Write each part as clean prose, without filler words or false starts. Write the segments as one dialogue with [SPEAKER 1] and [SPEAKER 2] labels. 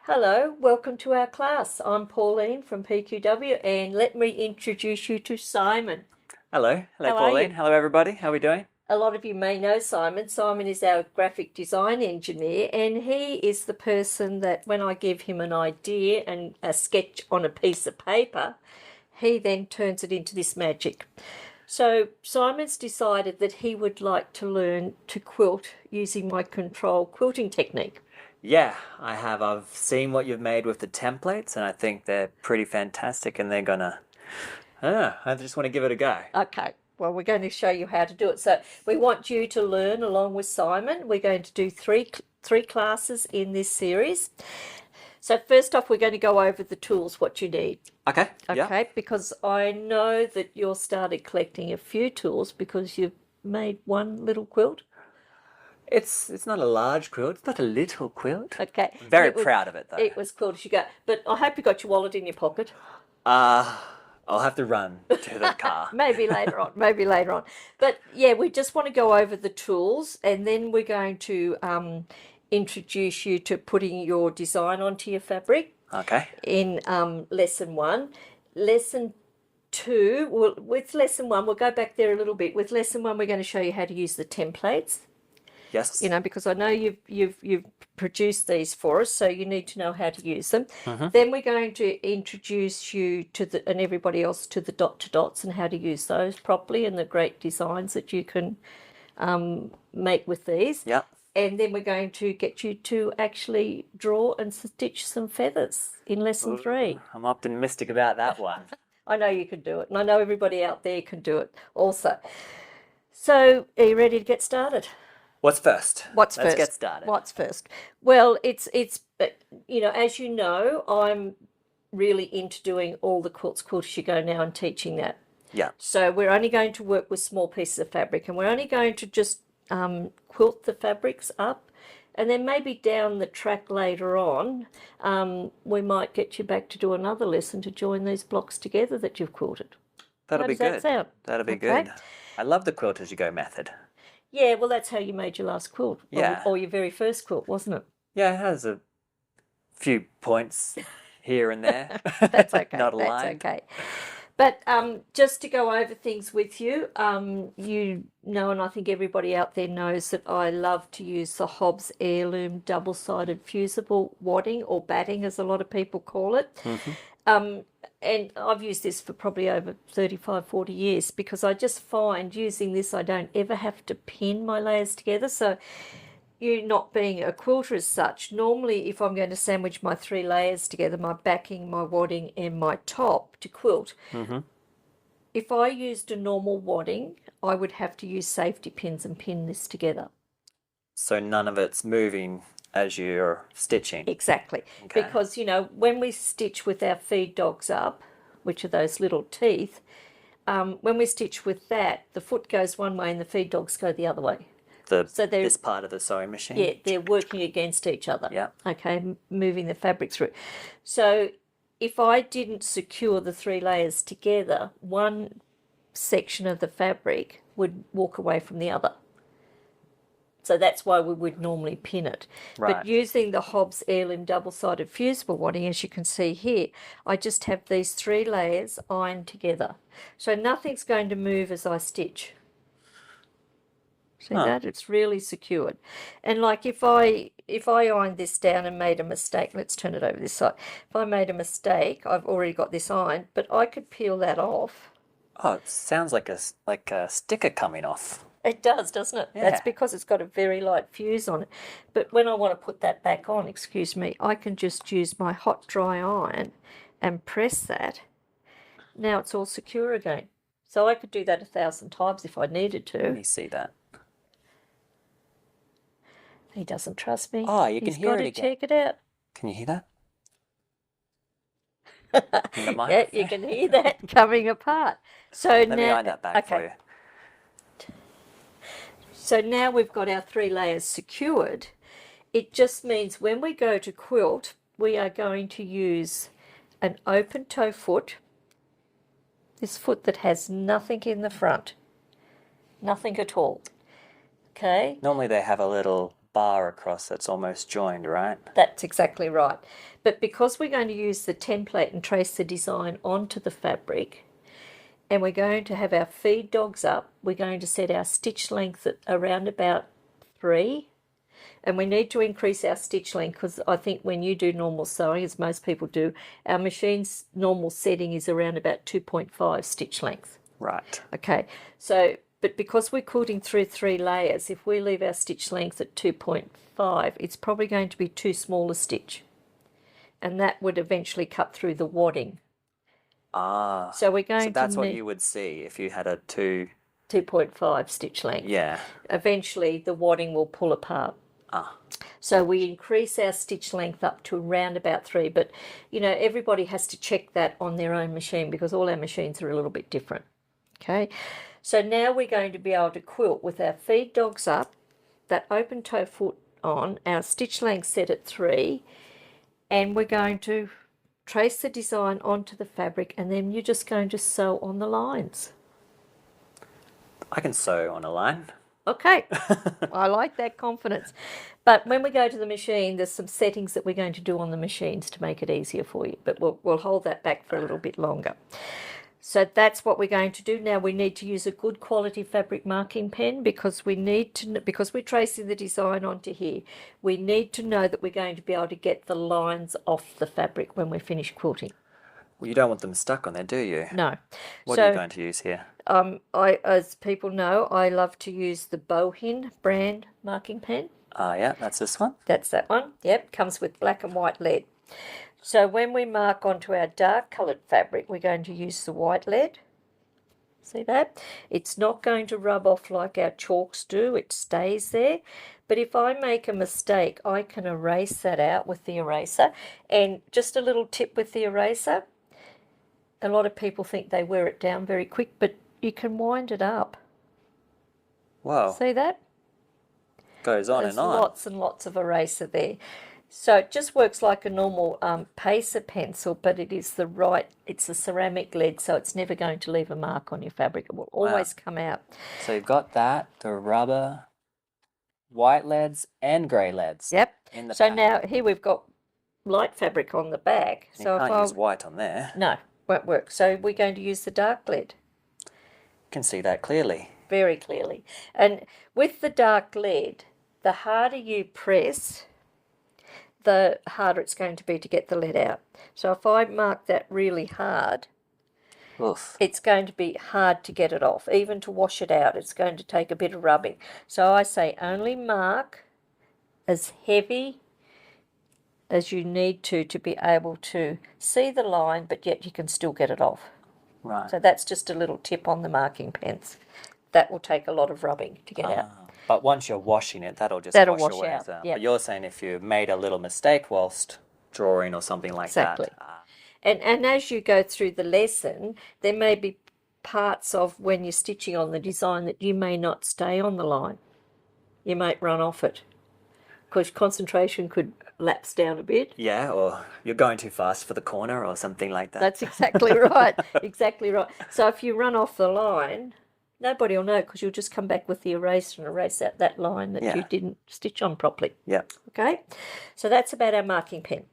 [SPEAKER 1] Hello, welcome to our class. I'm Pauline from PQW and let me introduce you to Simon.
[SPEAKER 2] Hello. Hello,
[SPEAKER 1] How are
[SPEAKER 2] Pauline.
[SPEAKER 1] you?
[SPEAKER 2] Hello, everybody. How are we doing?
[SPEAKER 1] A lot of you may know Simon. Simon is our graphic design engineer, and he is the person that when I give him an idea and a sketch on a piece of paper, he then turns it into this magic. So Simon's decided that he would like to learn to quilt using my control quilting technique.
[SPEAKER 2] Yeah, I have. I've seen what you've made with the templates, and I think they're pretty fantastic, and they're gonna. I just want to give it a go.
[SPEAKER 1] Okay, well, we're going to show you how to do it. So we want you to learn along with Simon. We're going to do three classes in this series. So first off, we're going to go over the tools, what you need.
[SPEAKER 2] Okay. Yeah.
[SPEAKER 1] Okay, because I know that you're started collecting a few tools because you've made one little quilt.
[SPEAKER 2] It's not a large quilt. It's not a little quilt.
[SPEAKER 1] Okay,
[SPEAKER 2] I'm
[SPEAKER 1] and
[SPEAKER 2] very proud of it, though.
[SPEAKER 1] it was quilt as you go. But I hope you got your wallet in your pocket.
[SPEAKER 2] Uh, I'll have to run to the car.
[SPEAKER 1] Maybe later on, maybe later on. But yeah, we just want to go over the tools and then we're going to introduce you to putting your design onto your fabric
[SPEAKER 2] Okay.
[SPEAKER 1] in lesson one. Lesson two, well, with lesson one, we'll go back there a little bit. With lesson one, we're going to show you how to use the templates.
[SPEAKER 2] Yes.
[SPEAKER 1] Because I know you've produced these for us, so you need to know how to use them.
[SPEAKER 2] Mm-hmm.
[SPEAKER 1] Then we're going to introduce you to and everybody else to the dot to dots and how to use those properly and the great designs that you can make with these.
[SPEAKER 2] Yeah.
[SPEAKER 1] And then we're going to get you to actually draw and stitch some feathers in lesson three.
[SPEAKER 2] I'm optimistic about that one.
[SPEAKER 1] I know you can do it, and I know everybody out there can do it also. So, are you ready to get started?
[SPEAKER 2] What's first?
[SPEAKER 1] What's
[SPEAKER 2] Let's
[SPEAKER 1] first?
[SPEAKER 2] get started.
[SPEAKER 1] What's first? Well, it's as you know, I'm really into doing all the quilts as you go now and teaching that.
[SPEAKER 2] Yeah.
[SPEAKER 1] So we're only going to work with small pieces of fabric, and we're only going to just quilt the fabrics up, and then maybe down the track later on, we might get you back to do another lesson to join these blocks together that you've quilted.
[SPEAKER 2] That'll
[SPEAKER 1] How
[SPEAKER 2] be
[SPEAKER 1] does that
[SPEAKER 2] good.
[SPEAKER 1] sound?
[SPEAKER 2] That'll be
[SPEAKER 1] Okay.
[SPEAKER 2] good. I love the quilt as you go method.
[SPEAKER 1] Yeah, well, that's how you made your last quilt,
[SPEAKER 2] Yeah.
[SPEAKER 1] or your very first quilt, wasn't it?
[SPEAKER 2] Yeah, it has a few points here and there.
[SPEAKER 1] That's okay.
[SPEAKER 2] Not
[SPEAKER 1] That's
[SPEAKER 2] aligned.
[SPEAKER 1] okay. But just to go over things with you, you know, and I think everybody out there knows that I love to use the Hobbs Heirloom double-sided fusible wadding or batting, as a lot of people call it.
[SPEAKER 2] Mm-hmm.
[SPEAKER 1] And I've used this for probably over 35, 40 years because I just find using this, I don't ever have to pin my layers together. So you not being a quilter as such, normally if I'm going to sandwich my three layers together, my backing, my wadding and my top to quilt,
[SPEAKER 2] Mm-hmm.
[SPEAKER 1] if I used a normal wadding, I would have to use safety pins and pin this together.
[SPEAKER 2] So none of it's moving as you're stitching.
[SPEAKER 1] Exactly.
[SPEAKER 2] Okay.
[SPEAKER 1] Because, when we stitch with our feed dogs up, which are those little teeth, when we stitch with that, the foot goes one way and the feed dogs go the other way.
[SPEAKER 2] This part of the sewing machine.
[SPEAKER 1] Yeah, they're working against each other.
[SPEAKER 2] Yeah.
[SPEAKER 1] Okay, moving the fabric through. So if I didn't secure the three layers together, one section of the fabric would walk away from the other. So that's why we would normally pin it.
[SPEAKER 2] Right.
[SPEAKER 1] But using the Hobbs Heirloom double-sided fusible wadding, as you can see here, I just have these three layers ironed together. So nothing's going to move as I stitch. See that? It's really secured. And like if I ironed this down and made a mistake, let's turn it over this side. If I made a mistake, I've already got this ironed, but I could peel that off.
[SPEAKER 2] Oh, it sounds like a sticker coming off.
[SPEAKER 1] It does, doesn't it?
[SPEAKER 2] Yeah.
[SPEAKER 1] That's because it's got a very light fuse on it. But when I want to put that back on, excuse me, I can just use my hot dry iron and press that. Now it's all secure again. So I could do that 1,000 times if I needed to.
[SPEAKER 2] Let me see that.
[SPEAKER 1] He doesn't trust me.
[SPEAKER 2] Oh, you can hear it again.
[SPEAKER 1] He's got to check it out.
[SPEAKER 2] Can you hear that? In the
[SPEAKER 1] Yeah,
[SPEAKER 2] microphone?
[SPEAKER 1] you can hear that coming apart. So
[SPEAKER 2] Let
[SPEAKER 1] now,
[SPEAKER 2] me iron that back for
[SPEAKER 1] okay.
[SPEAKER 2] you.
[SPEAKER 1] So now we've got our three layers secured. It just means when we go to quilt, we are going to use an open toe foot. This foot that has nothing in the front. Nothing at all. Okay?
[SPEAKER 2] Normally they have a little bar across that's almost joined, right?
[SPEAKER 1] That's exactly right. But because we're going to use the template and trace the design onto the fabric, and we're going to have our feed dogs up, we're going to set our stitch length at around about 3. And we need to increase our stitch length because I think when you do normal sewing, as most people do, our machine's normal setting is around about 2.5 stitch length.
[SPEAKER 2] Right.
[SPEAKER 1] Okay, so, but because we're quilting through 3 layers, if we leave our stitch length at 2.5, it's probably going to be too small a stitch. And that would eventually cut through the wadding.
[SPEAKER 2] Ah.
[SPEAKER 1] So we're going
[SPEAKER 2] So that's
[SPEAKER 1] to
[SPEAKER 2] what
[SPEAKER 1] need
[SPEAKER 2] you would see if you had a 2.
[SPEAKER 1] 2.5 stitch length.
[SPEAKER 2] Yeah.
[SPEAKER 1] Eventually the wadding will pull apart.
[SPEAKER 2] Ah.
[SPEAKER 1] So we increase our stitch length up to around about 3, but you know, everybody has to check that on their own machine because all our machines are a little bit different. Okay, so now we're going to be able to quilt with our feed dogs up, that open toe foot on, our stitch length set at 3, and we're going to trace the design onto the fabric, and then you're just going to sew on the lines.
[SPEAKER 2] I can sew on a line.
[SPEAKER 1] Okay, I like that confidence. But when we go to the machine, there's some settings that we're going to do on the machines to make it easier for you. But we'll hold that back for a little bit longer. So that's what we're going to do. Now we need to use a good quality fabric marking pen because because we're tracing the design onto here, we need to know that we're going to be able to get the lines off the fabric when we're finished quilting.
[SPEAKER 2] Well, you don't want them stuck on there, do you?
[SPEAKER 1] No.
[SPEAKER 2] What are you going to use here?
[SPEAKER 1] As people know, I love to use the Bohin brand marking pen.
[SPEAKER 2] Yeah, that's this one.
[SPEAKER 1] That's that one. Yep, comes with black and white lead. So when we mark onto our dark coloured fabric, we're going to use the white lead. See that? It's not going to rub off like our chalks do. It stays there. But if I make a mistake, I can erase that out with the eraser. And just a little tip with the eraser, a lot of people think they wear it down very quick, but you can wind it up.
[SPEAKER 2] Whoa.
[SPEAKER 1] See that?
[SPEAKER 2] Goes on
[SPEAKER 1] There's
[SPEAKER 2] and on.
[SPEAKER 1] lots and lots of eraser there. So it just works like a normal pacer pencil, but it's a ceramic lead, so it's never going to leave a mark on your fabric. It will always come out.
[SPEAKER 2] So you've got that, the rubber, white leads and grey leads.
[SPEAKER 1] Yep.
[SPEAKER 2] In the
[SPEAKER 1] So
[SPEAKER 2] pack.
[SPEAKER 1] now here we've got light fabric on the back.
[SPEAKER 2] You
[SPEAKER 1] So
[SPEAKER 2] can't
[SPEAKER 1] if
[SPEAKER 2] use white on there.
[SPEAKER 1] No, won't work. So we're going to use the dark lead.
[SPEAKER 2] You can see that clearly.
[SPEAKER 1] Very clearly. And with the dark lead, the harder you press, the harder it's going to be to get the lead out. So if I mark that really hard,
[SPEAKER 2] Oof.
[SPEAKER 1] it's going to be hard to get it off. Even to wash it out, it's going to take a bit of rubbing. So I say only mark as heavy as you need to be able to see the line, but yet you can still get it off.
[SPEAKER 2] Right.
[SPEAKER 1] So that's just a little tip on the marking pens. That will take a lot of rubbing to get out.
[SPEAKER 2] But once you're washing it, that'll just
[SPEAKER 1] That'll
[SPEAKER 2] wash
[SPEAKER 1] wash
[SPEAKER 2] away.
[SPEAKER 1] out, yep.
[SPEAKER 2] But you're saying if you made a little mistake whilst drawing or something like
[SPEAKER 1] Exactly.
[SPEAKER 2] that.
[SPEAKER 1] And as you go through the lesson, there may be parts of when you're stitching on the design that you may not stay on the line. You might run off it because concentration could lapse down a bit.
[SPEAKER 2] Yeah, or you're going too fast for the corner or something like that.
[SPEAKER 1] That's exactly right. Exactly right. So if you run off the line, nobody will know because you'll just come back with the eraser and erase out that line that you didn't stitch on properly.
[SPEAKER 2] Yeah.
[SPEAKER 1] Okay, so that's about our marking pen.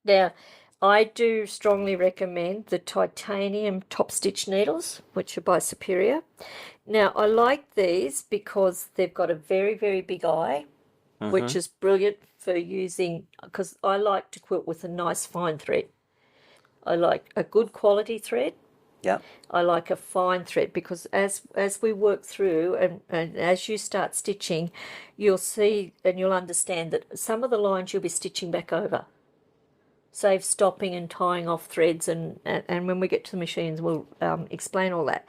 [SPEAKER 1] Now, I do strongly recommend the titanium top stitch needles, which are by Superior. Now, I like these because they've got a very, very big eye, which is brilliant for using, because I like to quilt with a nice fine thread. I like a good quality thread.
[SPEAKER 2] Yeah.
[SPEAKER 1] I like a fine thread because as we work through and as you start stitching, you'll see and you'll understand that some of the lines you'll be stitching back over. Save stopping and tying off threads and when we get to the machines we'll explain all that.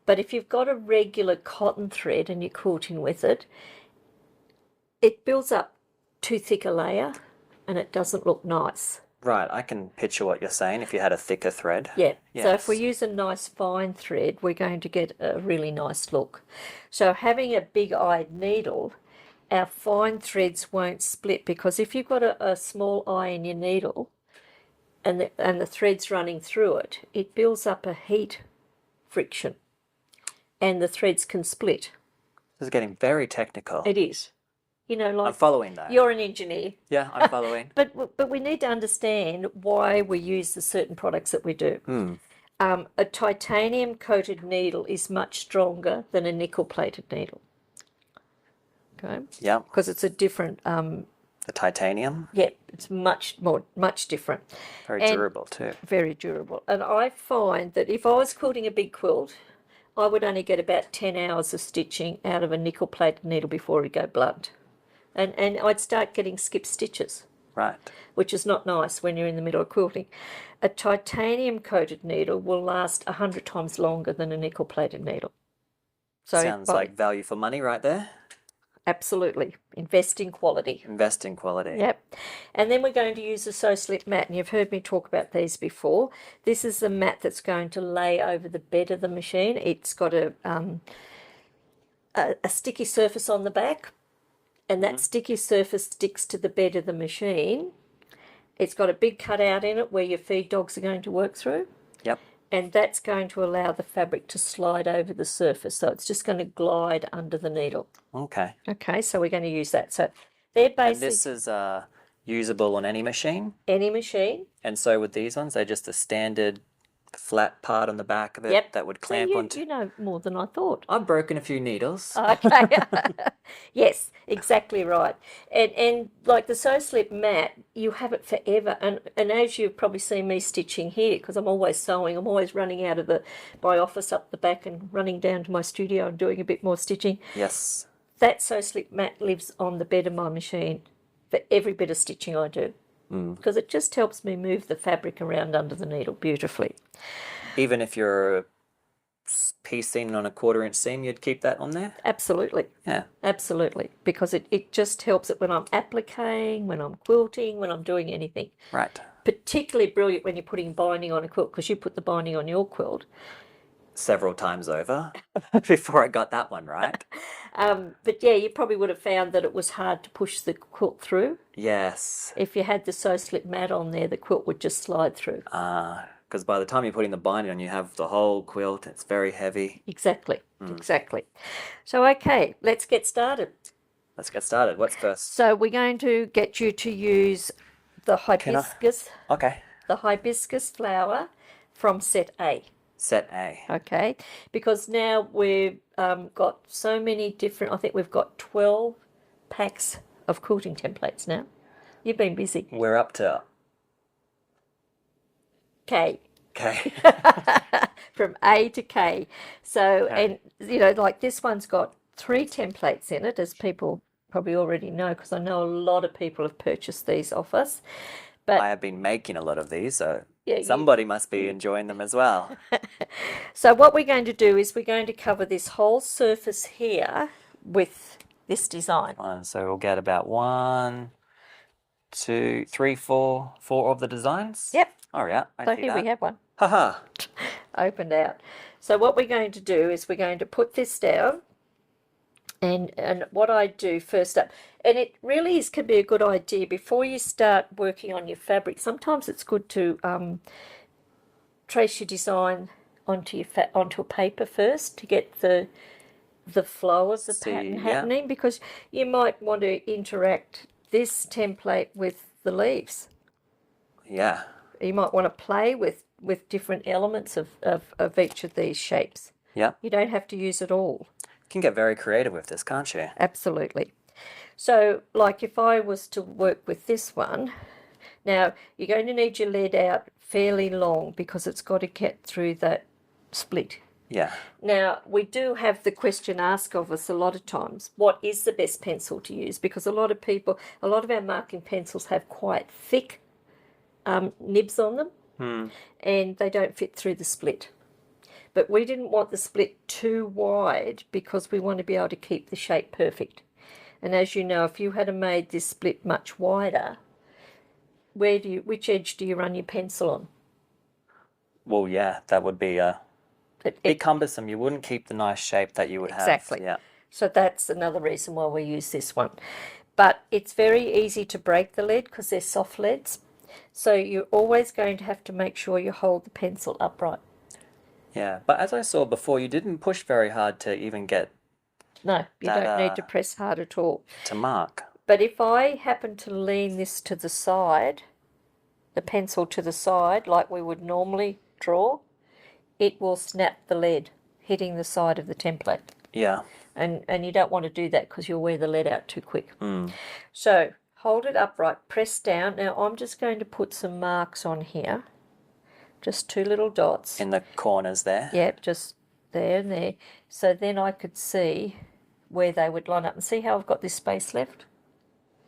[SPEAKER 1] But if you've got a regular cotton thread and you're quilting with it, it builds up too thick a layer and it doesn't look nice.
[SPEAKER 2] Right, I can picture what you're saying if you had a thicker thread.
[SPEAKER 1] Yeah,
[SPEAKER 2] Yes.
[SPEAKER 1] So if we use a nice fine thread, we're going to get a really nice look. So having a big-eyed needle, our fine threads won't split because if you've got a small eye in your needle and the thread's running through it, it builds up a heat friction and the threads can split.
[SPEAKER 2] This is getting very technical.
[SPEAKER 1] It is. You know,
[SPEAKER 2] I'm
[SPEAKER 1] like
[SPEAKER 2] following that.
[SPEAKER 1] you're an engineer.
[SPEAKER 2] Yeah, I'm following.
[SPEAKER 1] But we need to understand why we use the certain products that we do. A titanium coated needle is much stronger than a nickel plated needle. Okay.
[SPEAKER 2] Yeah,
[SPEAKER 1] Because it's a different.
[SPEAKER 2] the titanium,
[SPEAKER 1] Yeah, it's much different,
[SPEAKER 2] very
[SPEAKER 1] and
[SPEAKER 2] durable too.
[SPEAKER 1] very durable. And I find that if I was quilting a big quilt, I would only get about 10 hours of stitching out of a nickel plated needle before it would go blunt. And I'd start getting skip stitches,
[SPEAKER 2] Right.
[SPEAKER 1] which is not nice when you're in the middle of quilting. A titanium coated needle will last 100 times longer than a nickel plated needle. So
[SPEAKER 2] Sounds like value for money right there.
[SPEAKER 1] absolutely, invest in quality.
[SPEAKER 2] Invest in quality.
[SPEAKER 1] Yep. And then we're going to use a so-slip mat, and you've heard me talk about these before. This is the mat that's going to lay over the bed of the machine. It's got a sticky surface on the back, and that sticky surface sticks to the bed of the machine. It's got a big cutout in it where your feed dogs are going to work through,
[SPEAKER 2] Yep.
[SPEAKER 1] and that's going to allow the fabric to slide over the surface. So it's just going to glide under the needle.
[SPEAKER 2] Okay.
[SPEAKER 1] Okay, so we're going to use that. So they're
[SPEAKER 2] And
[SPEAKER 1] basically
[SPEAKER 2] this is usable on any machine.
[SPEAKER 1] any machine.
[SPEAKER 2] And so with these ones, they're just a standard flat part on the back of it
[SPEAKER 1] Yep.
[SPEAKER 2] that would
[SPEAKER 1] So
[SPEAKER 2] clamp onto.
[SPEAKER 1] you know more than I thought.
[SPEAKER 2] I've broken a few needles.
[SPEAKER 1] Okay. Yes, exactly right. And like the sew slip mat, you have it forever. And as you've probably seen me stitching here, because I'm always sewing, I'm always running out of my office up the back and running down to my studio and doing a bit more stitching.
[SPEAKER 2] Yes.
[SPEAKER 1] That sew slip mat lives on the bed of my machine for every bit of stitching I do. Because it just helps me move the fabric around under the needle beautifully.
[SPEAKER 2] Even if you're piecing on a 1/4 inch seam, you'd keep that on there?
[SPEAKER 1] Absolutely.
[SPEAKER 2] Yeah.
[SPEAKER 1] Absolutely. Because it just helps it when I'm appliquing, when I'm quilting, when I'm doing anything.
[SPEAKER 2] Right.
[SPEAKER 1] Particularly brilliant when you're putting binding on a quilt, because you put the binding on your quilt.
[SPEAKER 2] Several times over before I got that one right.
[SPEAKER 1] But yeah, you probably would have found that it was hard to push the quilt through.
[SPEAKER 2] Yes.
[SPEAKER 1] If you had the sew slip mat on there, the quilt would just slide through.
[SPEAKER 2] Because by the time you're putting the binding on, you have the whole quilt. It's very heavy.
[SPEAKER 1] Exactly. Exactly. So, okay, let's get started.
[SPEAKER 2] Let's get started. What's first?
[SPEAKER 1] So we're going to get you to use the hibiscus,
[SPEAKER 2] Okay.
[SPEAKER 1] the hibiscus flower from set A.
[SPEAKER 2] Set A.
[SPEAKER 1] Okay, because now we've got so many different, I think we've got 12 packs of quilting templates now. You've been busy.
[SPEAKER 2] We're up to.
[SPEAKER 1] K.
[SPEAKER 2] Okay.
[SPEAKER 1] From A to K. So,
[SPEAKER 2] Okay.
[SPEAKER 1] and you know, like this one's got 3 templates in it, as people probably already know, because I know a lot of people have purchased these off us. But
[SPEAKER 2] I have been making a lot of these, so
[SPEAKER 1] yeah,
[SPEAKER 2] somebody must be enjoying them as well.
[SPEAKER 1] so what we're going to do is we're going to cover this whole surface here with this design.
[SPEAKER 2] So we'll get about 1, 2, 3, 4 of the designs.
[SPEAKER 1] Yep.
[SPEAKER 2] Oh yeah, I
[SPEAKER 1] So
[SPEAKER 2] see
[SPEAKER 1] here
[SPEAKER 2] that.
[SPEAKER 1] we have one
[SPEAKER 2] Haha.
[SPEAKER 1] opened out. So what we're going to do is we're going to put this down, and what I do first up, and it really can be a good idea before you start working on your fabric. Sometimes it's good to trace your design onto onto a paper first to get the flow of the pattern
[SPEAKER 2] yeah.
[SPEAKER 1] happening, because you might want to interact this template with the leaves.
[SPEAKER 2] Yeah.
[SPEAKER 1] You might want to play with different elements of each of these shapes.
[SPEAKER 2] Yeah.
[SPEAKER 1] You don't have to use it all.
[SPEAKER 2] You can get very creative with this, can't you?
[SPEAKER 1] Absolutely. So, like if I was to work with this one, now you're going to need your lead out fairly long because it's got to get through that split.
[SPEAKER 2] Yeah.
[SPEAKER 1] Now, we do have the question asked of us a lot of times, what is the best pencil to use? Because a lot of our marking pencils have quite thick nibs on them, and they don't fit through the split. But we didn't want the split too wide because we want to be able to keep the shape perfect. And as you know, if you had made this split much wider, which edge do you run your pencil on?
[SPEAKER 2] Well, yeah, that would be bit cumbersome. You wouldn't keep the nice shape that you would have.
[SPEAKER 1] Exactly.
[SPEAKER 2] Yeah.
[SPEAKER 1] So that's another reason why we use this one. But it's very easy to break the lead because they're soft leads. So you're always going to have to make sure you hold the pencil upright.
[SPEAKER 2] Yeah, but as I saw before, you didn't push very hard to even get
[SPEAKER 1] No, you
[SPEAKER 2] that,
[SPEAKER 1] don't need to press hard at all.
[SPEAKER 2] to mark.
[SPEAKER 1] But if I happen to lean this to the side, the pencil to the side, like we would normally draw, it will snap the lead, hitting the side of the template.
[SPEAKER 2] Yeah.
[SPEAKER 1] And you don't want to do that because you'll wear the lead out too quick. So hold it upright, press down. Now I'm just going to put some marks on here, just 2 little dots.
[SPEAKER 2] In the corners there.
[SPEAKER 1] Yep, just there and there. So then I could see where they would line up. And see how I've got this space left?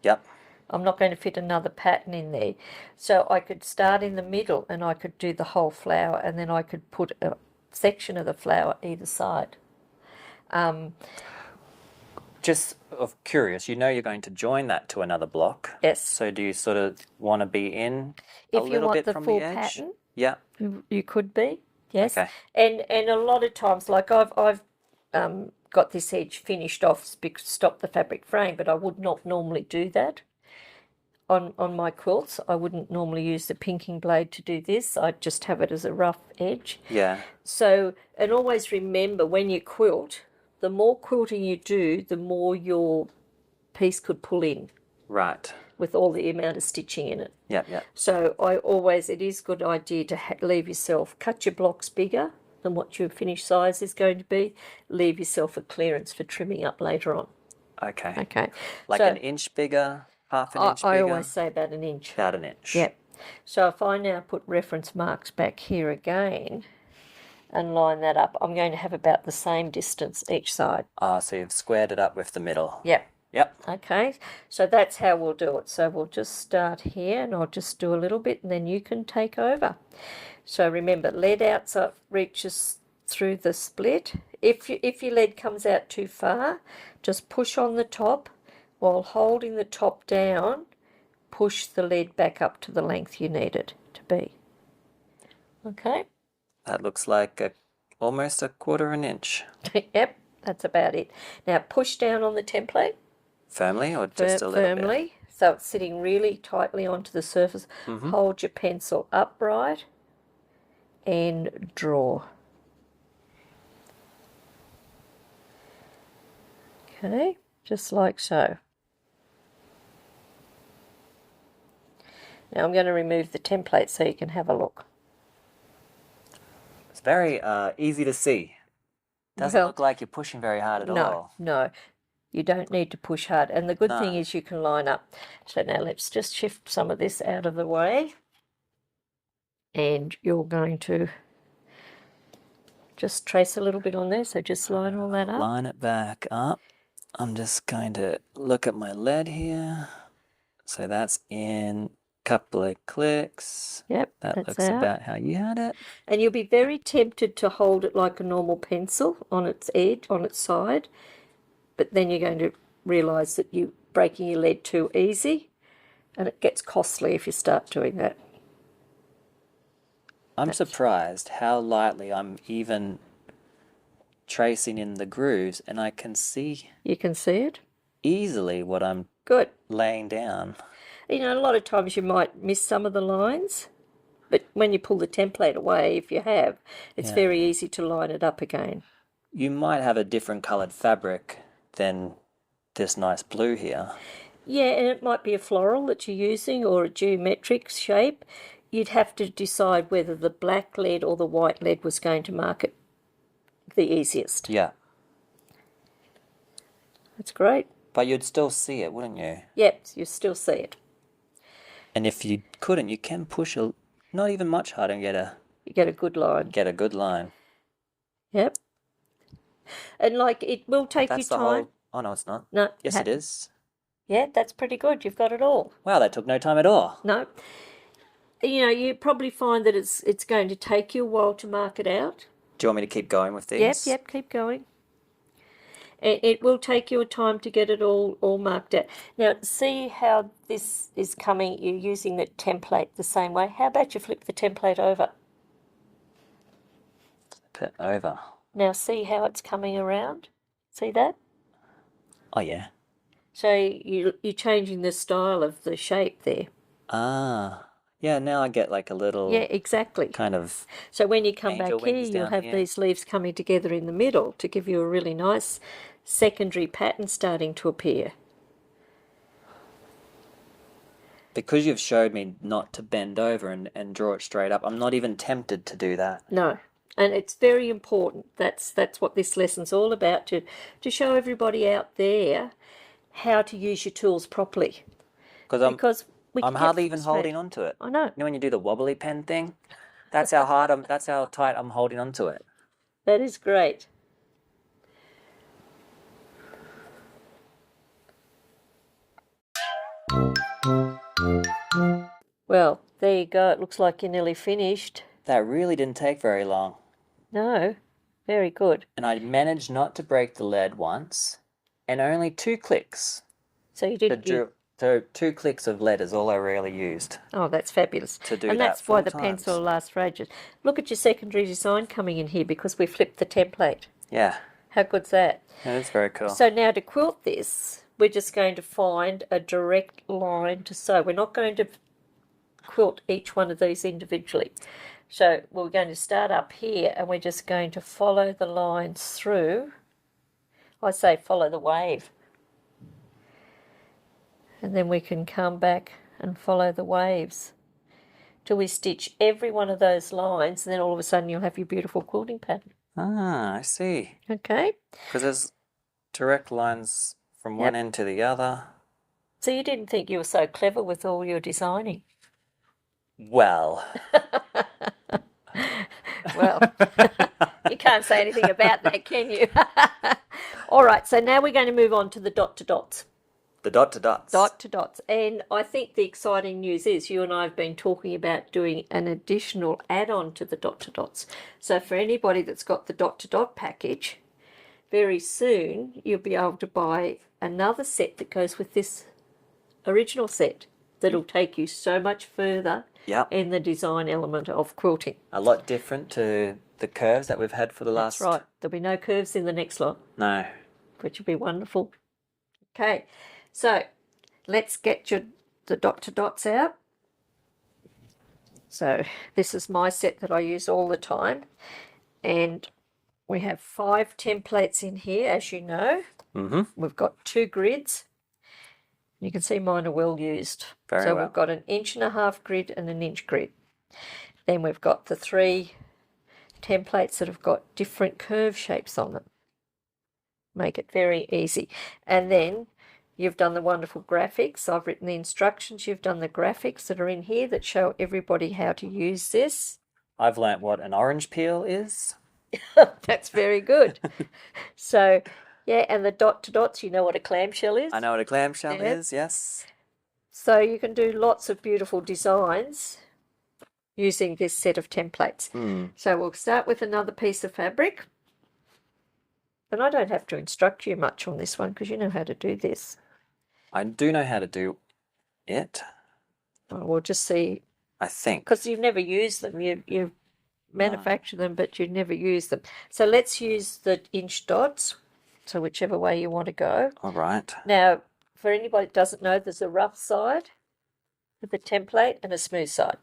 [SPEAKER 2] Yep.
[SPEAKER 1] I'm not going to fit another pattern in there. So I could start in the middle and I could do the whole flower, and then I could put a section of the flower either side.
[SPEAKER 2] Just curious, you're going to join that to another block.
[SPEAKER 1] Yes.
[SPEAKER 2] So do you sort of want to be in a
[SPEAKER 1] If you
[SPEAKER 2] little
[SPEAKER 1] want
[SPEAKER 2] bit
[SPEAKER 1] the
[SPEAKER 2] from
[SPEAKER 1] full
[SPEAKER 2] the edge?
[SPEAKER 1] pattern,
[SPEAKER 2] Yeah.
[SPEAKER 1] you could be. Yes.
[SPEAKER 2] Okay.
[SPEAKER 1] And a lot of times, like I've got this edge finished off, stop the fabric frame, but I would not normally do that. On my quilts, I wouldn't normally use the pinking blade to do this. I'd just have it as a rough edge.
[SPEAKER 2] Yeah.
[SPEAKER 1] So, and always remember, when you quilt, the more quilting you do, the more your piece could pull in
[SPEAKER 2] Right.
[SPEAKER 1] with all the amount of stitching in it.
[SPEAKER 2] Yep, yep.
[SPEAKER 1] So it is a good idea to leave yourself, cut your blocks bigger than what your finished size is going to be. Leave yourself a clearance for trimming up later on.
[SPEAKER 2] Okay.
[SPEAKER 1] Okay.
[SPEAKER 2] Like
[SPEAKER 1] so
[SPEAKER 2] an inch bigger, half an inch bigger?
[SPEAKER 1] I always say about an inch.
[SPEAKER 2] About an inch.
[SPEAKER 1] Yep. So if I now put reference marks back here again and line that up, I'm going to have about the same distance each side.
[SPEAKER 2] So you've squared it up with the middle.
[SPEAKER 1] Yep.
[SPEAKER 2] Yep.
[SPEAKER 1] Okay, so that's how we'll do it. So we'll just start here, and I'll just do a little bit, and then you can take over. So remember, lead out so it reaches through the split. If your lead comes out too far, just push on the top while holding the top down. Push the lead back up to the length you need it to be. Okay.
[SPEAKER 2] That looks like almost a quarter of an inch.
[SPEAKER 1] Yep, that's about it. Now push down on the template.
[SPEAKER 2] Firmly or just a little
[SPEAKER 1] firmly,
[SPEAKER 2] bit?
[SPEAKER 1] so it's sitting really tightly onto the surface. Hold your pencil upright and draw. Okay, just like so. Now I'm going to remove the template so you can have a look.
[SPEAKER 2] It's very easy to see. Doesn't look like you're pushing very hard at all.
[SPEAKER 1] No, you don't need to push hard. And the good thing is you can line up. So now let's just shift some of this out of the way. And you're going to just trace a little bit on there. So just line all that up.
[SPEAKER 2] Line it back up. I'm just going to look at my lead here. So that's in a couple of clicks.
[SPEAKER 1] Yep,
[SPEAKER 2] that
[SPEAKER 1] that's
[SPEAKER 2] looks
[SPEAKER 1] out.
[SPEAKER 2] about how you had it.
[SPEAKER 1] And you'll be very tempted to hold it like a normal pencil on its edge, on its side. But then you're going to realise that you're breaking your lead too easy. And it gets costly if you start doing that.
[SPEAKER 2] I'm surprised how lightly I'm even tracing in the grooves, and I can see
[SPEAKER 1] You can see it?
[SPEAKER 2] easily what I'm
[SPEAKER 1] Good.
[SPEAKER 2] laying down.
[SPEAKER 1] You know, a lot of times you might miss some of the lines, but when you pull the template away, if you have, it's very easy to line it up again.
[SPEAKER 2] You might have a different coloured fabric than this nice blue here.
[SPEAKER 1] Yeah, and it might be a floral that you're using or a geometric shape. You'd have to decide whether the black lead or the white lead was going to mark it the easiest.
[SPEAKER 2] Yeah.
[SPEAKER 1] That's great.
[SPEAKER 2] But you'd still see it, wouldn't you?
[SPEAKER 1] Yep, you still see it.
[SPEAKER 2] And if you couldn't, you can push not even much harder and
[SPEAKER 1] You get a good line.
[SPEAKER 2] get a good line.
[SPEAKER 1] Yep. And like it will take
[SPEAKER 2] That's
[SPEAKER 1] you
[SPEAKER 2] the
[SPEAKER 1] time.
[SPEAKER 2] whole... Oh, no, it's not.
[SPEAKER 1] No.
[SPEAKER 2] Yes, it is.
[SPEAKER 1] Yeah, that's pretty good. You've got it all.
[SPEAKER 2] Wow, that took no time at all.
[SPEAKER 1] No. You know, you probably find that it's going to take you a while to mark it out.
[SPEAKER 2] Do you want me to keep going with these?
[SPEAKER 1] Yep, keep going. It will take you a time to get it all marked out. Now, see how this is coming, you're using the template the same way. How about you flip the template over?
[SPEAKER 2] Flip it over.
[SPEAKER 1] Now, see how it's coming around? See that?
[SPEAKER 2] Oh, yeah.
[SPEAKER 1] So you're changing the style of the shape there.
[SPEAKER 2] Ah. Yeah, now I get like a little...
[SPEAKER 1] Yeah, exactly.
[SPEAKER 2] Kind of...
[SPEAKER 1] So when you come back
[SPEAKER 2] angel
[SPEAKER 1] here,
[SPEAKER 2] wings
[SPEAKER 1] you'll
[SPEAKER 2] down
[SPEAKER 1] have
[SPEAKER 2] here.
[SPEAKER 1] these leaves coming together in the middle to give you a really nice secondary pattern starting to appear.
[SPEAKER 2] Because you've showed me not to bend over and draw it straight up, I'm not even tempted to do that.
[SPEAKER 1] No, and it's very important. That's what this lesson's all about, to show everybody out there how to use your tools properly. Because
[SPEAKER 2] I'm hardly even holding on to it.
[SPEAKER 1] I know.
[SPEAKER 2] You know when you do the wobbly pen thing? That's how tight I'm holding on to it.
[SPEAKER 1] That is great. Well, there you go. It looks like you're nearly finished.
[SPEAKER 2] That really didn't take very long.
[SPEAKER 1] No, very good.
[SPEAKER 2] And I managed not to break the lead once, and only 2 clicks.
[SPEAKER 1] So you did.
[SPEAKER 2] So 2 clicks of lead is all I really used.
[SPEAKER 1] Oh, that's fabulous.
[SPEAKER 2] To do
[SPEAKER 1] and
[SPEAKER 2] that
[SPEAKER 1] that's why
[SPEAKER 2] 4
[SPEAKER 1] the
[SPEAKER 2] times.
[SPEAKER 1] pencil lasts for ages. Look at your secondary design coming in here because we flipped the template.
[SPEAKER 2] Yeah.
[SPEAKER 1] How good's that?
[SPEAKER 2] Yeah, that's very cool.
[SPEAKER 1] So now to quilt this, we're just going to find a direct line to sew. We're not going to quilt each one of these individually. So we're going to start up here and we're just going to follow the lines through. I say follow the wave. And then we can come back and follow the waves till we stitch every one of those lines, and then all of a sudden you'll have your beautiful quilting pattern.
[SPEAKER 2] Ah, I see.
[SPEAKER 1] Okay.
[SPEAKER 2] Because there's direct lines from one end to the other.
[SPEAKER 1] So you didn't think you were so clever with all your designing?
[SPEAKER 2] Well.
[SPEAKER 1] Well, you can't say anything about that, can you? All right, so now we're going to move on to the dot to dots.
[SPEAKER 2] The dot to dots.
[SPEAKER 1] Dot to dots. And I think the exciting news is you and I have been talking about doing an additional add-on to the dot to dots. So for anybody that's got the dot to dot package, very soon you'll be able to buy another set that goes with this original set that'll take you so much further in the design element of quilting.
[SPEAKER 2] A lot different to the curves that we've had for the last...
[SPEAKER 1] That's right. There'll be no curves in the next lot.
[SPEAKER 2] No.
[SPEAKER 1] Which will be wonderful. Okay, so let's get the dot to dots out. So this is my set that I use all the time. And we have 5 templates in here, as you know.
[SPEAKER 2] Mm-hmm.
[SPEAKER 1] We've got 2 grids. You can see mine are well used.
[SPEAKER 2] Very well.
[SPEAKER 1] We've got an 1.5-inch grid and an inch grid. Then we've got the 3 templates that have got different curve shapes on them. Make it very easy. And then you've done the wonderful graphics. I've written the instructions. You've done the graphics that are in here that show everybody how to use this.
[SPEAKER 2] I've learnt what an orange peel is.
[SPEAKER 1] That's very good. So, yeah, and the dot to dots, you know what a clamshell is?
[SPEAKER 2] I know what a clamshell is, yes.
[SPEAKER 1] So you can do lots of beautiful designs using this set of templates. So we'll start with another piece of fabric. And I don't have to instruct you much on this one because you know how to do this.
[SPEAKER 2] I do know how to do it.
[SPEAKER 1] Well, we'll just see.
[SPEAKER 2] I think.
[SPEAKER 1] Because you've never used them. You manufacture them, but you never use them. So let's use the inch dots. So whichever way you want to go.
[SPEAKER 2] All right.
[SPEAKER 1] Now, for anybody that doesn't know, there's a rough side with the template and a smooth side.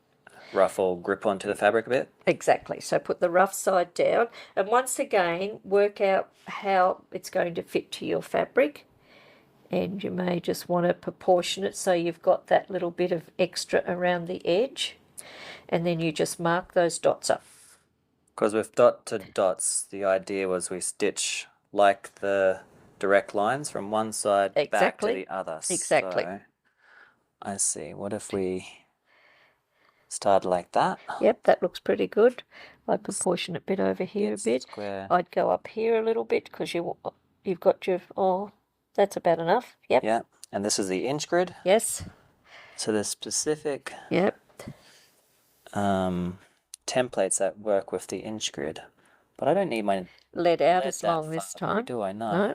[SPEAKER 2] Rough or grip onto the fabric a bit?
[SPEAKER 1] Exactly. So put the rough side down. And once again, work out how it's going to fit to your fabric. And you may just want to proportion it so you've got that little bit of extra around the edge. And then you just mark those dots up.
[SPEAKER 2] Because with dot to dots, the idea was we stitch like the direct lines from one side back to the other.
[SPEAKER 1] Exactly.
[SPEAKER 2] So, I see. What if we start like that?
[SPEAKER 1] Yep, that looks pretty good. I'd proportion it a bit over here a bit.
[SPEAKER 2] Square.
[SPEAKER 1] I'd go up here a little bit because you've got your... Oh, that's about enough. Yep.
[SPEAKER 2] Yeah, and this is the inch grid.
[SPEAKER 1] Yes.
[SPEAKER 2] So there's specific templates that work with the inch grid. But I don't need my
[SPEAKER 1] lead out as long this time.
[SPEAKER 2] Do I not?
[SPEAKER 1] No.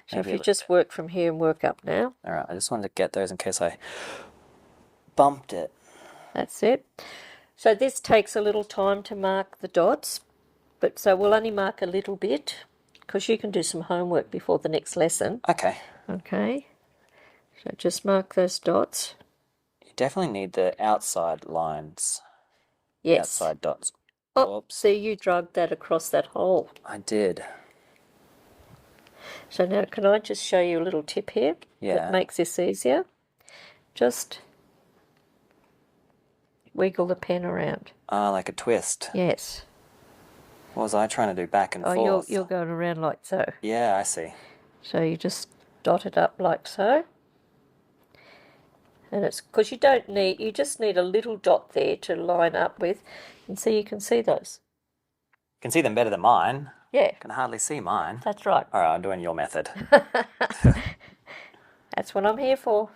[SPEAKER 1] So if you just work from here and work up now.
[SPEAKER 2] All right, I just wanted to get those in case I bumped it.
[SPEAKER 1] That's it. So this takes a little time to mark the dots, but so we'll only mark a little bit because you can do some homework before the next lesson.
[SPEAKER 2] Okay.
[SPEAKER 1] Okay. So just mark those dots.
[SPEAKER 2] You definitely need the outside lines.
[SPEAKER 1] Yes.
[SPEAKER 2] Outside dots.
[SPEAKER 1] Oh, see, you dragged that across that hole.
[SPEAKER 2] I did.
[SPEAKER 1] So now can I just show you a little tip here
[SPEAKER 2] Yeah.
[SPEAKER 1] that makes this easier? Just wiggle the pen around.
[SPEAKER 2] Ah, like a twist.
[SPEAKER 1] Yes.
[SPEAKER 2] What was I trying to do? Back and
[SPEAKER 1] Oh,
[SPEAKER 2] forth.
[SPEAKER 1] you're going around like so.
[SPEAKER 2] Yeah, I see.
[SPEAKER 1] So you just dot it up like so. And it's because you just need a little dot there to line up with. And so you can see those.
[SPEAKER 2] Can see them better than mine.
[SPEAKER 1] Yeah,
[SPEAKER 2] Can hardly see mine.
[SPEAKER 1] that's right.
[SPEAKER 2] All right, I'm doing your method.
[SPEAKER 1] That's what I'm here for.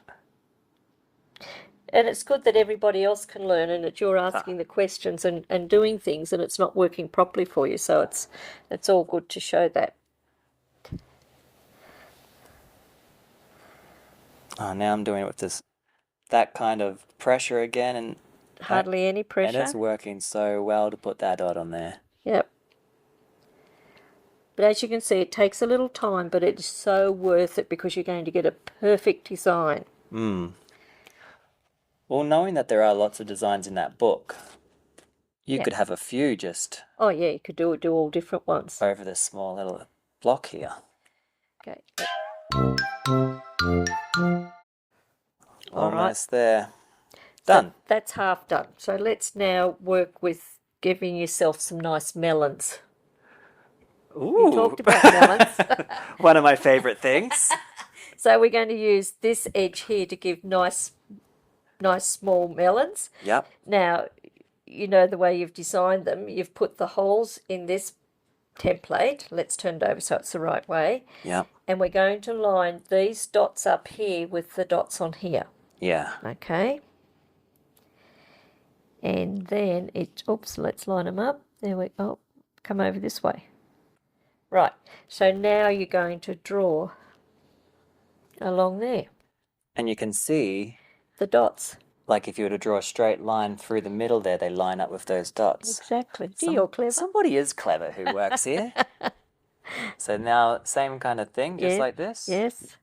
[SPEAKER 1] And it's good that everybody else can learn and that you're asking the questions and doing things and it's not working properly for you. So it's all good to show that.
[SPEAKER 2] Oh, now I'm doing it with that kind of pressure again, and
[SPEAKER 1] Hardly any
[SPEAKER 2] and
[SPEAKER 1] pressure.
[SPEAKER 2] it's working so well to put that dot on there.
[SPEAKER 1] Yep. But as you can see, it takes a little time, but it's so worth it because you're going to get a perfect design.
[SPEAKER 2] Well, knowing that there are lots of designs in that book, you
[SPEAKER 1] Yeah.
[SPEAKER 2] could have a few just
[SPEAKER 1] Oh yeah, you could do all different ones.
[SPEAKER 2] over this small little block here.
[SPEAKER 1] Okay.
[SPEAKER 2] Almost there. Done.
[SPEAKER 1] So that's half done. So let's now work with giving yourself some nice melons.
[SPEAKER 2] Ooh.
[SPEAKER 1] We talked about melons.
[SPEAKER 2] One of my favorite things.
[SPEAKER 1] So we're going to use this edge here to give nice small melons.
[SPEAKER 2] Yep.
[SPEAKER 1] Now, you know the way you've designed them. You've put the holes in this template. Let's turn it over so it's the right way.
[SPEAKER 2] Yep.
[SPEAKER 1] And we're going to line these dots up here with the dots on here.
[SPEAKER 2] Yeah.
[SPEAKER 1] Okay. And then let's line them up. There we go. Come over this way. Right. So now you're going to draw along there
[SPEAKER 2] And you can see,
[SPEAKER 1] the dots.
[SPEAKER 2] like if you were to draw a straight line through the middle there, they line up with those dots.
[SPEAKER 1] Exactly. You're clever.
[SPEAKER 2] Somebody is clever who works here. So now, same kind of thing, just
[SPEAKER 1] Yeah,
[SPEAKER 2] like this.
[SPEAKER 1] Yes.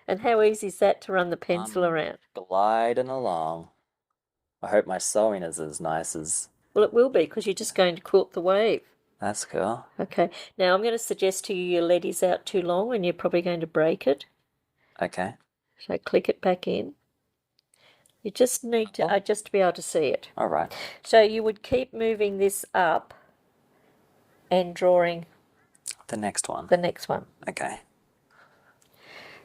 [SPEAKER 1] And how easy is that to run the pencil around?
[SPEAKER 2] Gliding along. I hope my sewing is as nice as...
[SPEAKER 1] Well, it will be because you're just going to quilt the wave.
[SPEAKER 2] That's cool.
[SPEAKER 1] Okay. Now I'm going to suggest to you your lead is out too long and you're probably going to break it.
[SPEAKER 2] Okay.
[SPEAKER 1] So click it back in. You just need to just to be able to see it.
[SPEAKER 2] All right.
[SPEAKER 1] So you would keep moving this up and drawing
[SPEAKER 2] The next one.
[SPEAKER 1] the next one.
[SPEAKER 2] Okay.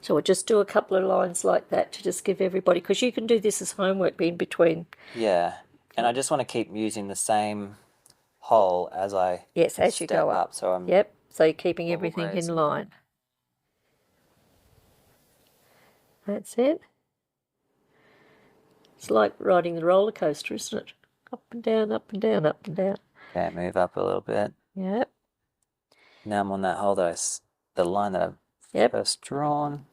[SPEAKER 1] So we'll just do a couple of lines like that to just give everybody, because you can do this as homework in between.
[SPEAKER 2] Yeah. And I just want to keep using the same hole as I
[SPEAKER 1] Yes, as you
[SPEAKER 2] step
[SPEAKER 1] go up.
[SPEAKER 2] So I'm
[SPEAKER 1] Yep. So you're keeping everything
[SPEAKER 2] always-
[SPEAKER 1] in line. That's it. It's like riding the roller coaster, isn't it? Up and down, up and down, up and down.
[SPEAKER 2] Okay, move up a little bit.
[SPEAKER 1] Yep.
[SPEAKER 2] Now I'm on that hole the line that I've
[SPEAKER 1] Yep.
[SPEAKER 2] first drawn.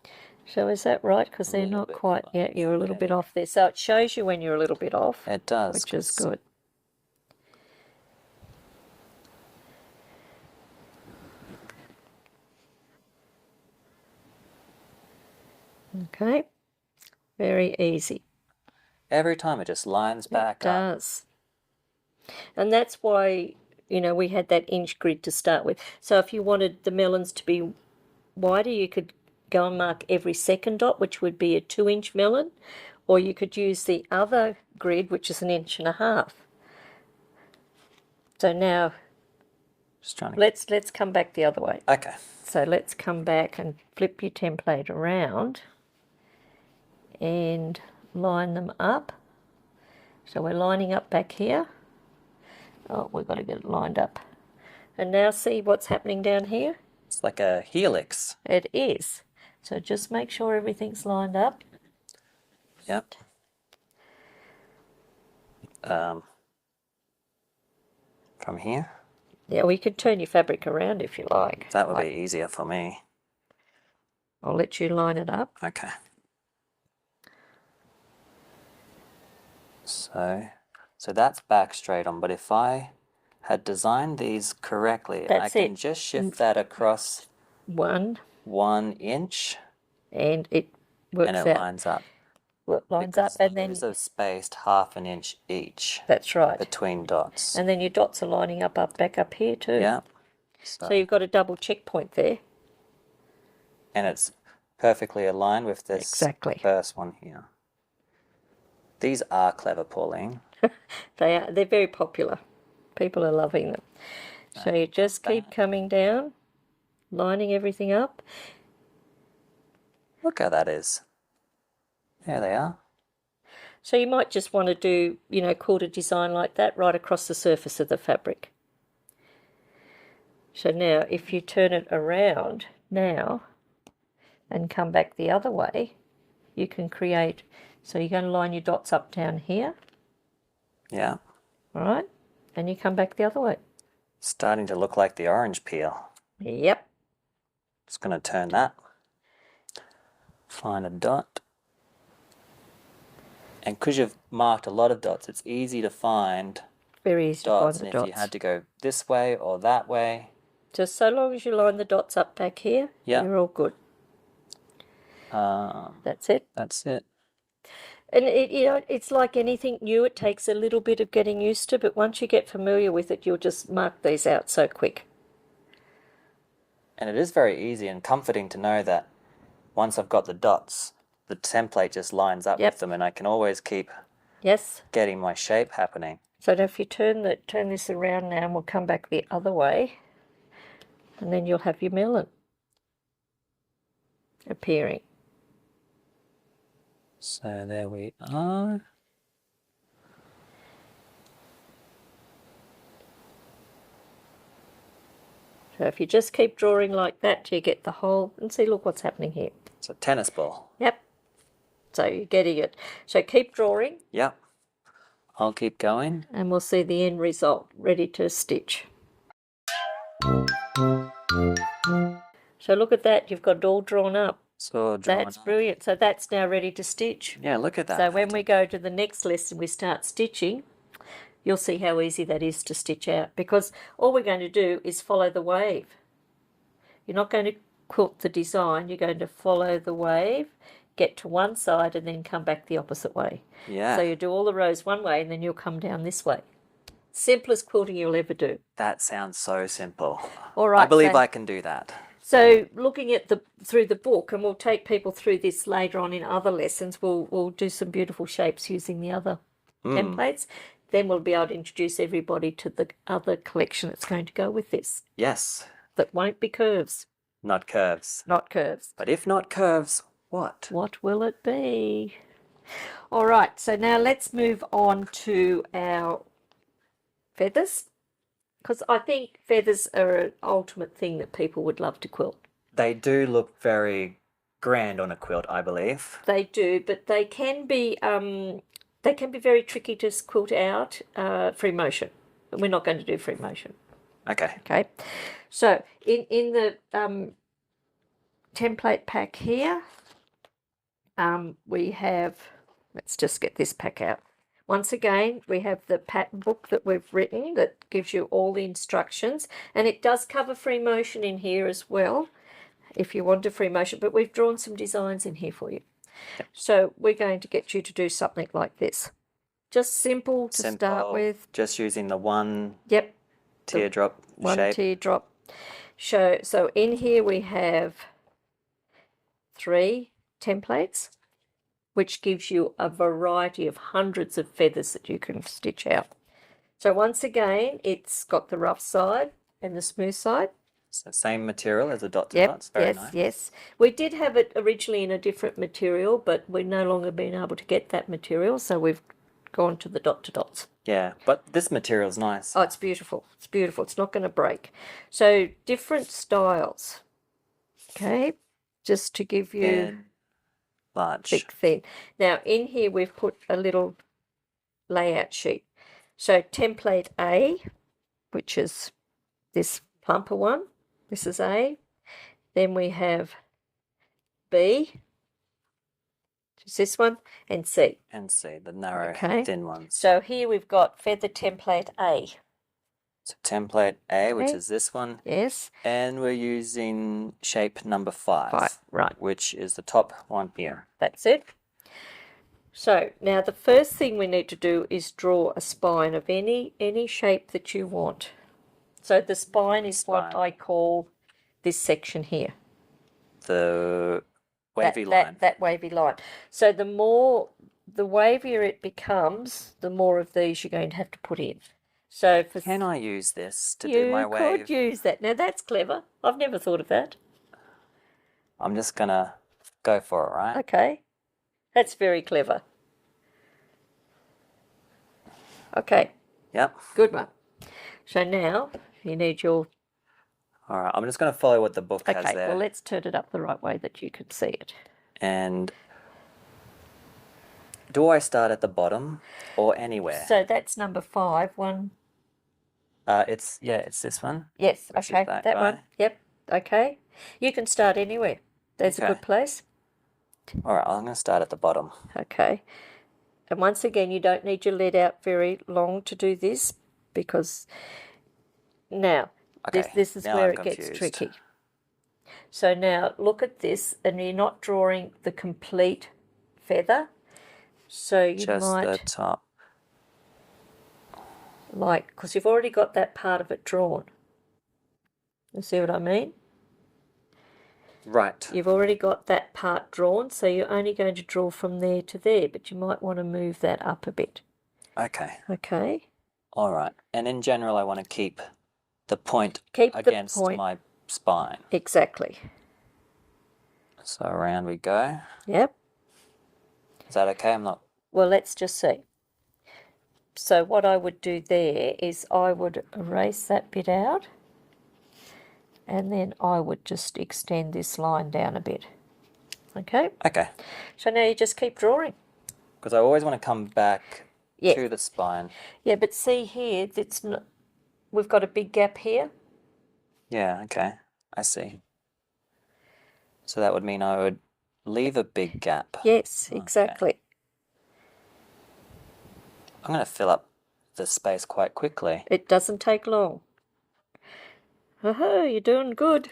[SPEAKER 1] So is that right? Because they're
[SPEAKER 2] little
[SPEAKER 1] not
[SPEAKER 2] bit
[SPEAKER 1] quite
[SPEAKER 2] off.
[SPEAKER 1] yet. You're a little bit off there. So it shows you when you're a little bit off,
[SPEAKER 2] It does.
[SPEAKER 1] which is
[SPEAKER 2] 'cause
[SPEAKER 1] good. Okay. Very easy.
[SPEAKER 2] Every time it just lines back
[SPEAKER 1] It
[SPEAKER 2] up.
[SPEAKER 1] does. And that's why, we had that inch grid to start with. So if you wanted the melons to be wider, you could go and mark every second dot, which would be a 2-inch melon, or you could use the other grid, which is 1.5 inches. So now
[SPEAKER 2] Just trying to...
[SPEAKER 1] let's come back the other way.
[SPEAKER 2] Okay.
[SPEAKER 1] So let's come back and flip your template around and line them up. So we're lining up back here. Oh, we've got to get it lined up. And now see what's happening down here?
[SPEAKER 2] It's like a helix.
[SPEAKER 1] It is. So just make sure everything's lined up.
[SPEAKER 2] Yep. From here?
[SPEAKER 1] Yeah, we could turn your fabric around if you like.
[SPEAKER 2] That would be easier for me.
[SPEAKER 1] I'll let you line it up.
[SPEAKER 2] Okay. So that's back straight on, but if I had designed these correctly, I
[SPEAKER 1] That's
[SPEAKER 2] can
[SPEAKER 1] it.
[SPEAKER 2] just shift that across
[SPEAKER 1] 1,
[SPEAKER 2] 1 inch
[SPEAKER 1] and it works
[SPEAKER 2] and it
[SPEAKER 1] out.
[SPEAKER 2] lines up.
[SPEAKER 1] Lines up, and then
[SPEAKER 2] those are spaced 1/2 inch each
[SPEAKER 1] that's right.
[SPEAKER 2] between dots.
[SPEAKER 1] And then your dots are lining up back up here too.
[SPEAKER 2] Yeah.
[SPEAKER 1] So you've got a double checkpoint there.
[SPEAKER 2] And it's perfectly aligned with this
[SPEAKER 1] Exactly.
[SPEAKER 2] first one here. These are clever, Pauline.
[SPEAKER 1] They're very popular. People are loving them. So you just keep coming down, lining everything up.
[SPEAKER 2] Look how that is. There they are.
[SPEAKER 1] So you might just want to do, quilt a design like that right across the surface of the fabric. So now if you turn it around now and come back the other way, you can create, so you're going to line your dots up down here,
[SPEAKER 2] Yeah.
[SPEAKER 1] all right? And you come back the other way.
[SPEAKER 2] Starting to look like the orange peel.
[SPEAKER 1] Yep.
[SPEAKER 2] Just going to turn that. Find a dot. And because you've marked a lot of dots, it's easy to find
[SPEAKER 1] Very easy
[SPEAKER 2] dots.
[SPEAKER 1] to find
[SPEAKER 2] And
[SPEAKER 1] the
[SPEAKER 2] if
[SPEAKER 1] dots.
[SPEAKER 2] you had to go this way or that way.
[SPEAKER 1] Just so long as you line the dots up back here, you're all good. That's it.
[SPEAKER 2] That's it.
[SPEAKER 1] And it's like anything new, it takes a little bit of getting used to, but once you get familiar with it, you'll just mark these out so quick.
[SPEAKER 2] And it is very easy and comforting to know that once I've got the dots, the template just lines up with them, and I can always keep getting my shape happening.
[SPEAKER 1] So now if you turn this around now, and we'll come back the other way, and then you'll have your melon appearing.
[SPEAKER 2] So there we are.
[SPEAKER 1] So if you just keep drawing like that till you get the whole, and see, look what's happening here.
[SPEAKER 2] It's a tennis ball.
[SPEAKER 1] Yep. So you're getting it. So keep drawing.
[SPEAKER 2] Yep. I'll keep going.
[SPEAKER 1] And we'll see the end result, ready to stitch. So look at that, you've got it all drawn up. That's brilliant. So that's now ready to stitch.
[SPEAKER 2] Yeah, look at that.
[SPEAKER 1] So when we go to the next lesson, we start stitching, you'll see how easy that is to stitch out, because all we're going to do is follow the wave. You're not going to quilt the design, you're going to follow the wave, get to one side and then come back the opposite way.
[SPEAKER 2] Yeah.
[SPEAKER 1] So you do all the rows one way and then you'll come down this way. Simplest quilting you'll ever do.
[SPEAKER 2] That sounds so simple.
[SPEAKER 1] All right.
[SPEAKER 2] I believe I can do that.
[SPEAKER 1] So looking at through the book, and we'll take people through this later on in other lessons, we'll do some beautiful shapes using the other templates. Then we'll be able to introduce everybody to the other collection that's going to go with this.
[SPEAKER 2] Yes.
[SPEAKER 1] That won't be curves.
[SPEAKER 2] Not curves.
[SPEAKER 1] Not curves.
[SPEAKER 2] But if not curves, what?
[SPEAKER 1] What will it be? All right, so now let's move on to our feathers, because I think feathers are an ultimate thing that people would love to quilt.
[SPEAKER 2] They do look very grand on a quilt, I believe.
[SPEAKER 1] They do, but they can be very tricky to quilt out free motion. But we're not going to do free motion.
[SPEAKER 2] Okay.
[SPEAKER 1] Okay. So in the template pack here, we have, let's just get this pack out. Once again, we have the pattern book that we've written that gives you all the instructions, and it does cover free motion in here as well, if you want a free motion, but we've drawn some designs in here for you. Yep. So we're going to get you to do something like this. Just simple to start with.
[SPEAKER 2] Just using the one teardrop shape.
[SPEAKER 1] One teardrop. So in here we have 3 templates, which gives you a variety of hundreds of feathers that you can stitch out. So once again, it's got the rough side and the smooth side.
[SPEAKER 2] So same material as the dot to dots. Very nice.
[SPEAKER 1] Yes. We did have it originally in a different material, but we're no longer being able to get that material, so we've gone to the dot to dots.
[SPEAKER 2] Yeah, but this material is nice.
[SPEAKER 1] Oh, it's beautiful. It's beautiful. It's not going to break. So different styles. Okay, just to give you
[SPEAKER 2] large,
[SPEAKER 1] thick, thin. Now in here we've put a little layout sheet. So template A, which is this plumper one. This is A. Then we have B, which is this one, and C.
[SPEAKER 2] And C, the narrow, thin ones.
[SPEAKER 1] So here we've got feather template A.
[SPEAKER 2] So template A, which is this one.
[SPEAKER 1] Yes.
[SPEAKER 2] And we're using shape number 5.
[SPEAKER 1] Right.
[SPEAKER 2] Which is the top one here.
[SPEAKER 1] That's it. So now the first thing we need to do is draw a spine of any shape that you want. So the spine is what I call this section here.
[SPEAKER 2] the wavy line.
[SPEAKER 1] That wavy line. So the wavier it becomes, the more of these you're going to have to put in. So
[SPEAKER 2] can I use this to do my wave?
[SPEAKER 1] You could use that. Now that's clever. I've never thought of that.
[SPEAKER 2] I'm just gonna go for it, right?
[SPEAKER 1] Okay. That's very clever. Okay.
[SPEAKER 2] Yep.
[SPEAKER 1] Good one. So now you need your...
[SPEAKER 2] All right, I'm just going to follow what the book has there.
[SPEAKER 1] Okay, well, let's turn it up the right way that you can see it.
[SPEAKER 2] And do I start at the bottom or anywhere?
[SPEAKER 1] So that's number 5.
[SPEAKER 2] It's this one.
[SPEAKER 1] Yes, okay, that one. Yep, okay. You can start anywhere. There's a good place.
[SPEAKER 2] All right, I'm going to start at the bottom.
[SPEAKER 1] Okay. And once again, you don't need your lead out very long to do this, because now this is where it gets tricky. So now look at this, and you're not drawing the complete feather. So you
[SPEAKER 2] just
[SPEAKER 1] might
[SPEAKER 2] the top.
[SPEAKER 1] Because you've already got that part of it drawn. You see what I mean?
[SPEAKER 2] Right.
[SPEAKER 1] You've already got that part drawn, so you're only going to draw from there to there, but you might want to move that up a bit.
[SPEAKER 2] Okay.
[SPEAKER 1] Okay.
[SPEAKER 2] All right. And in general, I want to keep the point against my spine.
[SPEAKER 1] Exactly.
[SPEAKER 2] So around we go.
[SPEAKER 1] Yep.
[SPEAKER 2] Is that okay? I'm not...
[SPEAKER 1] Well, let's just see. So what I would do there is I would erase that bit out, and then I would just extend this line down a bit. Okay?
[SPEAKER 2] Okay.
[SPEAKER 1] So now you just keep drawing.
[SPEAKER 2] Because I always want to come back to the spine.
[SPEAKER 1] Yeah, but see here, we've got a big gap here.
[SPEAKER 2] Yeah, okay. I see. So that would mean I would leave a big gap.
[SPEAKER 1] Yes, exactly.
[SPEAKER 2] I'm going to fill up the space quite quickly.
[SPEAKER 1] It doesn't take long. You're doing good.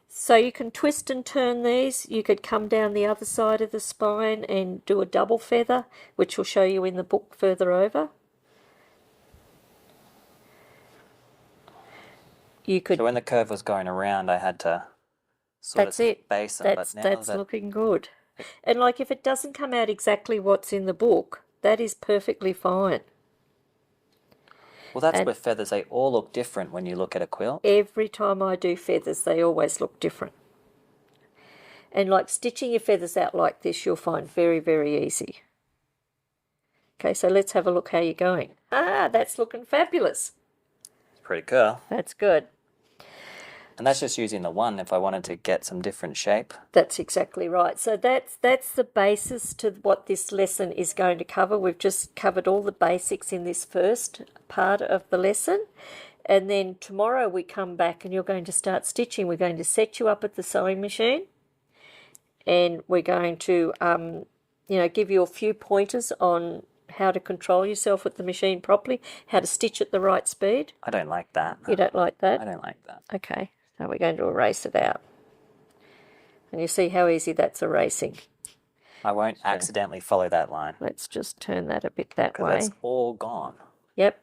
[SPEAKER 1] So you can twist and turn these. You could come down the other side of the spine and do a double feather, which will show you in the book further over. So
[SPEAKER 2] when the curve was going around, I had to sort of base them.
[SPEAKER 1] That's looking good. And if it doesn't come out exactly what's in the book, that is perfectly fine.
[SPEAKER 2] Well, that's with feathers. They all look different when you look at a quilt.
[SPEAKER 1] Every time I do feathers, they always look different. And stitching your feathers out like this, you'll find very, very easy. Okay, so let's have a look how you're going. That's looking fabulous.
[SPEAKER 2] It's pretty cool.
[SPEAKER 1] That's good.
[SPEAKER 2] And that's just using the one if I wanted to get some different shape.
[SPEAKER 1] That's exactly right. So that's the basis to what this lesson is going to cover. We've just covered all the basics in this first part of the lesson. And then tomorrow we come back and you're going to start stitching. We're going to set you up at the sewing machine. And we're going to, give you a few pointers on how to control yourself with the machine properly, how to stitch at the right speed.
[SPEAKER 2] I don't like that.
[SPEAKER 1] You don't like that?
[SPEAKER 2] I don't like that.
[SPEAKER 1] Okay. So we're going to erase it out. And you see how easy that's erasing.
[SPEAKER 2] I won't accidentally follow that line.
[SPEAKER 1] Let's just turn that a bit that way.
[SPEAKER 2] Because that's all gone.
[SPEAKER 1] Yep.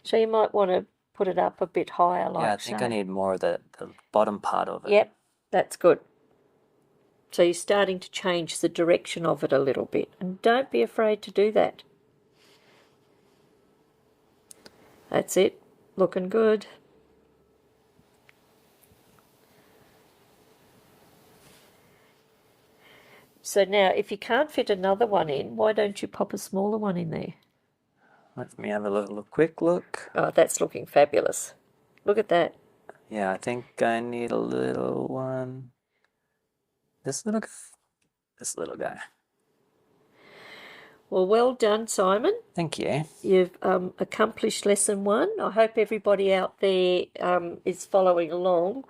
[SPEAKER 1] So you might want to put it up a bit higher like so.
[SPEAKER 2] Yeah, I think I need more of the bottom part of it.
[SPEAKER 1] Yep, that's good. So you're starting to change the direction of it a little bit. And don't be afraid to do that. That's it. Looking good. So now, if you can't fit another one in, why don't you pop a smaller one in there?
[SPEAKER 2] Let me have a quick look.
[SPEAKER 1] Oh, that's looking fabulous. Look at that.
[SPEAKER 2] Yeah, I think I need a little one. This little guy.
[SPEAKER 1] Well done, Simon.
[SPEAKER 2] Thank you.
[SPEAKER 1] You've accomplished lesson 1. I hope everybody out there is following along.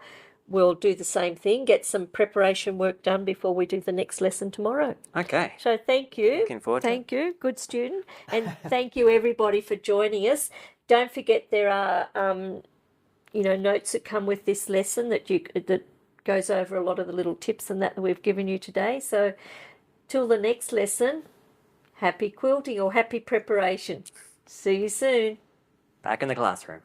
[SPEAKER 1] We'll do the same thing, get some preparation work done before we do the next lesson tomorrow.
[SPEAKER 2] Okay.
[SPEAKER 1] So thank you.
[SPEAKER 2] Looking forward to it.
[SPEAKER 1] Thank you, good student. And thank you everybody for joining us. Don't forget there are notes that come with this lesson that goes over a lot of the little tips and that we've given you today. So till the next lesson, happy quilting or happy preparation. See you soon.
[SPEAKER 2] Back in the classroom.